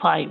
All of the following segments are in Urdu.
5।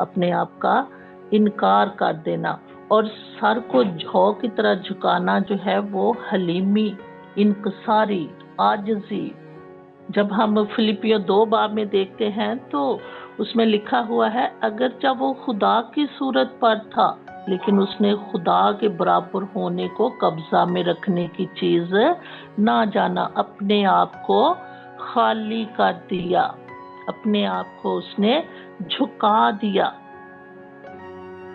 اپنے آپ کا انکار کر دینا، اور سر کو جھو کی طرح جھکانا جو ہے وہ حلیمی، انکساری، عاجزی۔ جب ہم فلپیو 2 باب میں دیکھتے ہیں تو اس میں لکھا ہوا ہے، اگرچہ وہ خدا کی صورت پر تھا لیکن اس نے خدا کے برابر ہونے کو قبضہ میں رکھنے کی چیز نہ جانا، اپنے آپ کو خالی کر دیا، اپنے آپ کو اس نے جھکا دیا۔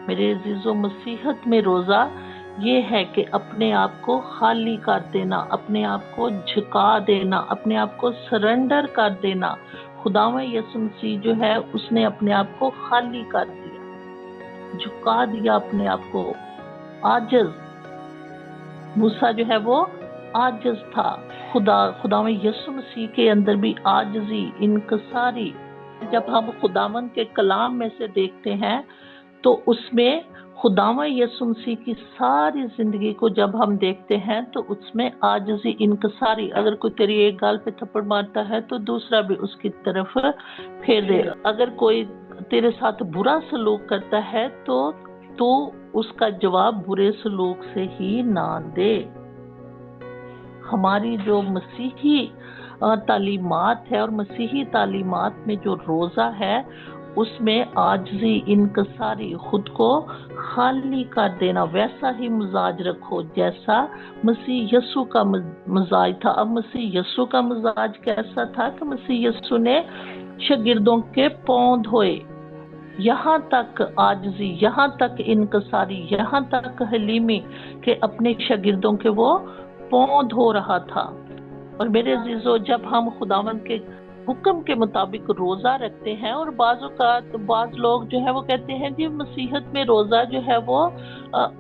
میرے عزیزو، مسیحت میں روزہ یہ ہے کہ اپنے آپ کو خالی کر دینا، اپنے آپ کو جھکا دینا، اپنے آپ کو سرنڈر کر دینا۔ خداوند یسوع مسیح جو ہے اس نے اپنے آپ کو خالی کر دیا، جھکا دیا اپنے آپ کو، عاجز۔ موسیٰ جو ہے وہ عاجز تھا، خداوند یسوع مسیح کے اندر بھی عاجزی، انکساری۔ جب ہم خداوند کے کلام میں سے دیکھتے ہیں تو اس میں خداوند یسوع مسیح کی ساری زندگی کو جب ہم دیکھتے ہیں تو اس میں عاجزی، انکساری۔ اگر کوئی تیری ایک گال پہ تھپڑ مارتا ہے تو دوسرا بھی اس کی طرف پھیر دے۔ اگر کوئی تیرے ساتھ برا سلوک کرتا ہے تو اس کا جواب برے سلوک سے ہی نہ دے۔ ہماری جو مسیحی تعلیمات ہے اور مسیحی تعلیمات میں جو روزہ ہے اس میں عاجزی، انکساری، خود کو خالی کر دینا، ویسا ہی مزاج رکھو جیسا مسیح یسوع کا مزاج تھا۔ اب مسیح یسوع کا مزاج کیسا تھا کہ مسیح یسوع نے شاگردوں کے پاؤں دھوئے، یہاں تک عاجزی، یہاں تک انکساری، یہاں تک حلیمی کہ اپنے شاگردوں کے وہ پاؤں دھو رہا تھا۔ اور میرے عزیزو، جب ہم خداوند کے حکم کے مطابق روزہ رکھتے ہیں، اور بعض لوگ جو ہے وہ کہتے ہیں جی مسیحت میں روزہ جو ہے وہ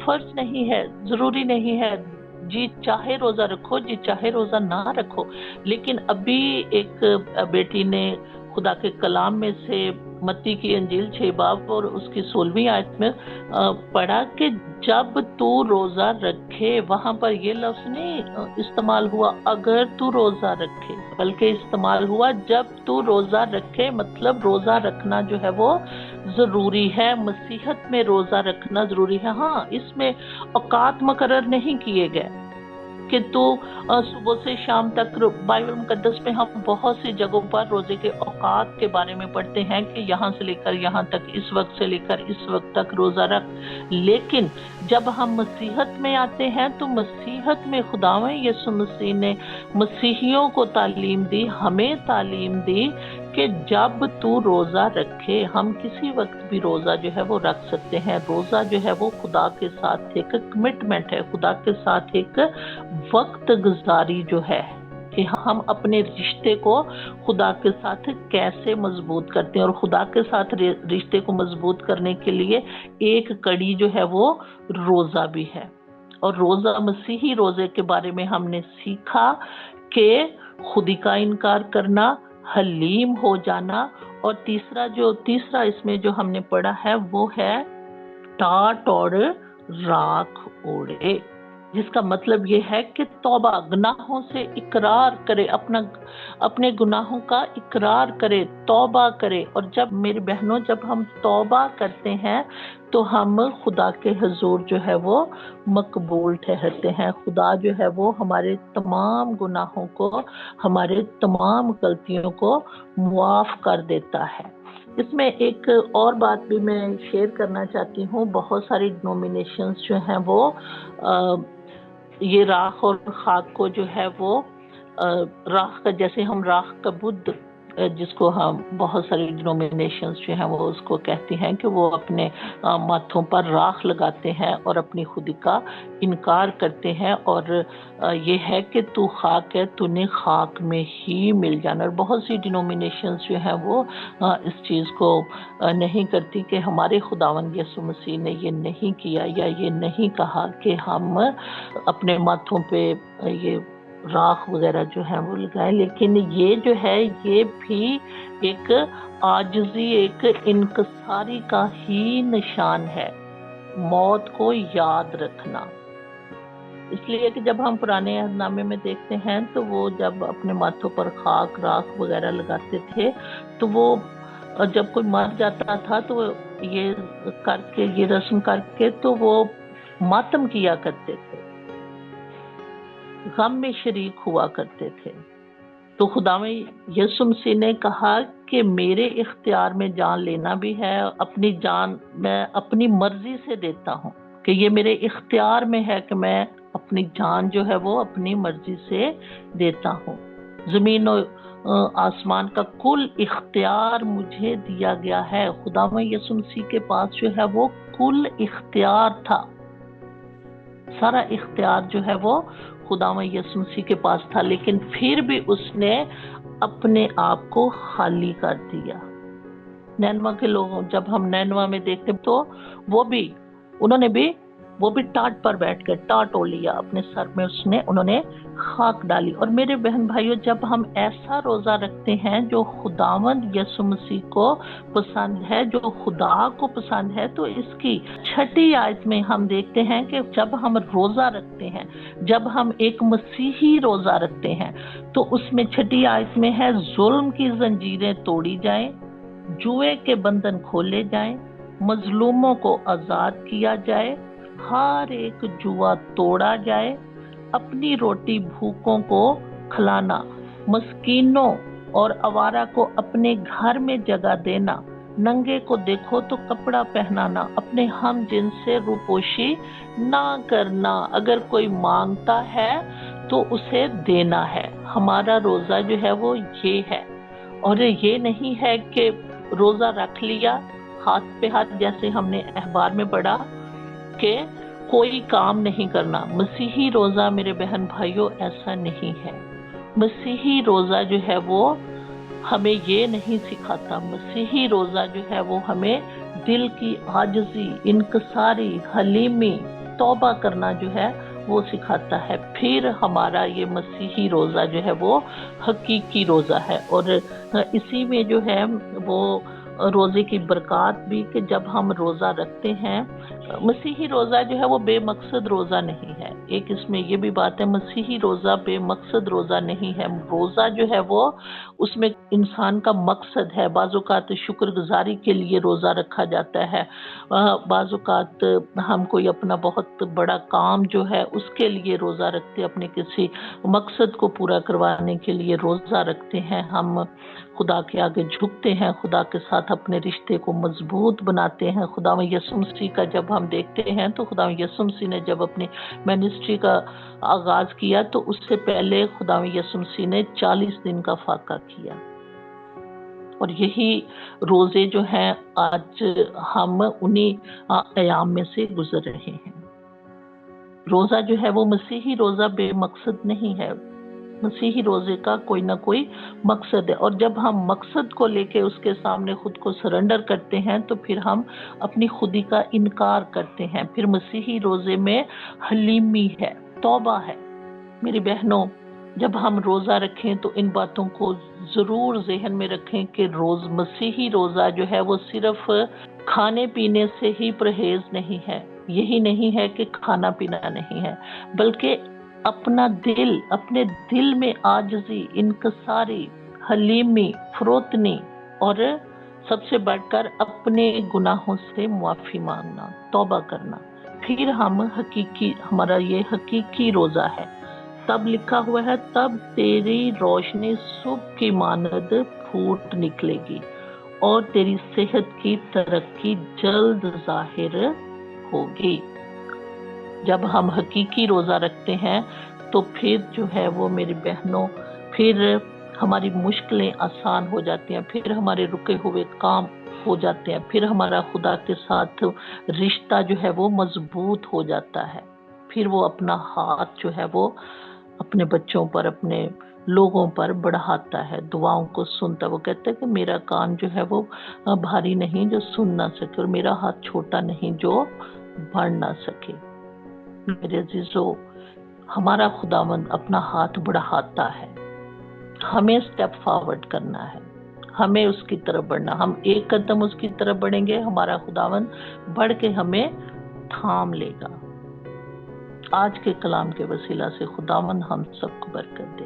فرض نہیں ہے، ضروری نہیں ہے، جی چاہے روزہ رکھو، جی چاہے روزہ نہ رکھو۔ لیکن ابھی ایک بیٹی نے خدا کے کلام میں سے متی کی انجیل 6 باب اور اس کی 16ویں آیت میں پڑھا کہ جب تو روزہ رکھے، وہاں پر یہ لفظ نہیں استعمال ہوا اگر تو روزہ رکھے، بلکہ استعمال ہوا جب تو روزہ رکھے، مطلب روزہ رکھنا جو ہے وہ ضروری ہے، مسیحت میں روزہ رکھنا ضروری ہے۔ ہاں، اس میں اوقات مقرر نہیں کیے گئے کہ تو صبح سے شام تک، بائبل مقدس میں ہم بہت سی جگہوں پر روزے کے اوقات کے بارے میں پڑھتے ہیں کہ یہاں سے لے کر یہاں تک، اس وقت سے لے کر اس وقت تک روزہ رکھ۔ لیکن جب ہم مسیحت میں آتے ہیں تو مسیحت میں خداوند یسوع مسیح نے مسیحیوں کو تعلیم دی، ہمیں تعلیم دی کہ جب تو روزہ رکھے، ہم کسی وقت بھی روزہ جو ہے وہ رکھ سکتے ہیں۔ روزہ جو ہے وہ خدا کے ساتھ ایک کمٹمنٹ ہے، خدا کے ساتھ ایک وقت گزاری جو ہے کہ ہم اپنے رشتے کو خدا کے ساتھ کیسے مضبوط کرتے ہیں، اور خدا کے ساتھ رشتے کو مضبوط کرنے کے لیے ایک کڑی جو ہے وہ روزہ بھی ہے۔ اور روزہ، مسیحی روزے کے بارے میں ہم نے سیکھا کہ خودی کا انکار کرنا، حلیم ہو جانا، اور تیسرا اس میں جو ہم نے پڑھا ہے وہ ہے ٹاٹ اور راکھ اوڑے، جس کا مطلب یہ ہے کہ توبہ، گناہوں سے اقرار کرے، اپنے گناہوں کا اقرار کرے، توبہ کرے۔ اور جب میری بہنوں، جب ہم توبہ کرتے ہیں تو ہم خدا کے حضور جو ہے وہ مقبول ٹھہرتے ہیں۔ خدا جو ہے وہ ہمارے تمام گناہوں کو، ہمارے تمام غلطیوں کو معاف کر دیتا ہے۔ اس میں ایک اور بات بھی میں شیئر کرنا چاہتی ہوں، بہت ساری ڈنومینیشنز جو ہیں وہ یہ راکھ اور خاک کو جو ہے وہ راکھ کا، جیسے ہم راکھ کا بدھ، جس کو ہم بہت ساری ڈنومینیشنز جو ہیں وہ اس کو کہتے ہیں کہ وہ اپنے ماتھوں پر راکھ لگاتے ہیں اور اپنی خودی کا انکار کرتے ہیں، اور یہ ہے کہ تو خاک ہے، تو نے خاک میں ہی مل جانا۔ اور بہت سی ڈنومینیشنز جو ہیں وہ اس چیز کو نہیں کرتی کہ ہمارے خداوند یسوع مسیح نے یہ نہیں کیا یا یہ نہیں کہا کہ ہم اپنے ماتھوں پہ یہ راکھ وغیرہ جو ہے وہ لگائے، لیکن یہ جو ہے یہ بھی ایک عاجزی، ایک انکساری کا ہی نشان ہے، موت کو یاد رکھنا۔ اس لیے کہ جب ہم پرانے عہد نامے میں دیکھتے ہیں تو وہ جب اپنے ماتھوں پر خاک، راکھ وغیرہ لگاتے تھے تو وہ اور جب کوئی مر جاتا تھا تو یہ کر کے، یہ رسم کر کے تو وہ ماتم کیا کرتے تھے، غم میں شریک ہوا کرتے تھے۔ تو خداوند یسوع مسیح نے کہا کہ میرے اختیار میں جان لینا بھی ہے، اپنی جان میں اپنی مرضی سے دیتا ہوں، کہ یہ میرے اختیار میں ہے کہ میں اپنی جان جو ہے وہ اپنی مرضی سے دیتا ہوں۔ زمین و آسمان کا کل اختیار مجھے دیا گیا ہے۔ خداوند یسوع مسیح کے پاس جو ہے وہ کل اختیار تھا، سارا اختیار جو ہے وہ خداوند یسوع مسیح کے پاس تھا، لیکن پھر بھی اس نے اپنے آپ کو خالی کر دیا۔ نینوا کے لوگوں، جب ہم نینوا میں دیکھتے تو وہ بھی ٹاٹ پر بیٹھ کر ٹاٹ او لیا اپنے سر میں، انہوں نے خاک ڈالی۔ اور میرے بہن بھائیوں، جب ہم ایسا روزہ رکھتے ہیں جو خداوند یسوع مسیح کو پسند ہے، جو خدا کو پسند ہے، تو اس کی 6 آیت میں ہم دیکھتے ہیں کہ جب ہم روزہ رکھتے ہیں، جب ہم ایک مسیحی روزہ رکھتے ہیں، تو اس میں 6 آیت میں ہے، ظلم کی زنجیریں توڑی جائیں، جوئے کے بندھن کھولے جائیں، مظلوموں کو آزاد کیا جائے، ہر ایک جوا توڑا جائے، اپنی روٹی بھوکوں کو کھلانا، مسکینوں اور آوارہ کو اپنے گھر میں جگہ دینا، ننگے کو دیکھو تو کپڑا پہنانا، اپنے ہم جن سے روپوشی نہ کرنا، اگر کوئی مانگتا ہے تو اسے دینا ہے۔ ہمارا روزہ جو ہے وہ یہ ہے، اور یہ نہیں ہے کہ روزہ رکھ لیا ہاتھ پہ ہاتھ، جیسے ہم نے اخبار میں پڑھا کہ کوئی کام نہیں کرنا۔ مسیحی روزہ میرے بہن بھائیوں ایسا نہیں ہے۔ مسیحی روزہ جو ہے وہ ہمیں یہ نہیں سکھاتا۔ مسیحی روزہ جو ہے وہ ہمیں دل کی عاجزی، انکساری، حلیمی، توبہ کرنا جو ہے وہ سکھاتا ہے۔ پھر ہمارا یہ مسیحی روزہ جو ہے وہ حقیقی روزہ ہے، اور اسی میں جو ہے وہ روزے کی برکات بھی، کہ جب ہم روزہ رکھتے ہیں، مسیحی روزہ جو ہے وہ بے مقصد روزہ نہیں ہے۔ ایک اس میں یہ بھی بات ہے، مسیحی روزہ بے مقصد روزہ نہیں ہے۔ روزہ جو ہے وہ اس میں انسان کا مقصد ہے۔ بعض اوقات شکر گزاری کے لیے روزہ رکھا جاتا ہے، بعض اوقات ہم کوئی اپنا بہت بڑا کام جو ہے اس کے لیے روزہ رکھتے، اپنے کسی مقصد کو پورا کروانے کے لیے روزہ رکھتے ہیں۔ ہم خدا کے آگے جھکتے ہیں، خدا کے ساتھ اپنے رشتے کو مضبوط بناتے ہیں۔ خداوند یسوع مسیح کا جب ہم دیکھتے ہیں تو خداوند یسوع مسیح نے جب اپنی منسٹری کا آغاز کیا تو اس سے پہلے خداوند یسوع مسیح نے 40 دن کا فاقہ کیا، اور یہی روزے جو ہیں آج ہم انہی ایام میں سے گزر رہے ہیں۔ روزہ جو ہے وہ مسیحی روزہ بے مقصد نہیں ہے، مسیحی روزے کا کوئی نہ کوئی مقصد ہے، اور جب ہم مقصد کو لے کے اس کے سامنے خود کو سرنڈر کرتے ہیں تو پھر ہم اپنی خودی کا انکار کرتے ہیں۔ پھر مسیحی روزے میں حلیمی ہے، توبہ ہے۔ میری بہنوں، جب ہم روزہ رکھیں تو ان باتوں کو ضرور ذہن میں رکھیں کہ مسیحی روزہ جو ہے وہ صرف کھانے پینے سے ہی پرہیز نہیں ہے، یہی نہیں ہے کہ کھانا پینا نہیں ہے، بلکہ اپنے دل میں عاجزی، انکساری، حلیمی، فروتنی، اور سب سے بڑھ کر اپنے گناہوں سے معافی مانگنا، توبہ کرنا۔ پھر ہمارا یہ حقیقی روزہ ہے۔ تب لکھا ہوا ہے، تب تیری روشنی صبح کی مانند پھوٹ نکلے گی اور تیری صحت کی ترقی جلد ظاہر ہوگی۔ جب ہم حقیقی روزہ رکھتے ہیں تو پھر جو ہے وہ میری بہنوں، پھر ہماری مشکلیں آسان ہو جاتی ہیں، پھر ہمارے رکے ہوئے کام ہو جاتے ہیں، پھر ہمارا خدا کے ساتھ رشتہ جو ہے وہ مضبوط ہو جاتا ہے، پھر وہ اپنا ہاتھ جو ہے وہ اپنے بچوں پر، اپنے لوگوں پر بڑھاتا ہے، دعاؤں کو سنتا ہے۔ وہ کہتا ہے کہ میرا کان جو ہے وہ بھاری نہیں جو سن نہ سکے، اور میرا ہاتھ چھوٹا نہیں جو بڑھ نہ سکے۔ میرے عزیزو، ہمارا خداوند اپنا ہاتھ بڑھاتا ہے، ہمیں سٹیپ فارورڈ کرنا ہے، ہمیں اس کی طرف بڑھنا۔ ہم ایک قدم اس کی طرف بڑھیں گے، ہمارا خداوند بڑھ کے ہمیں تھام لے گا۔ آج کے کلام کے وسیلہ سے خداوند ہم سب کو برکت دے۔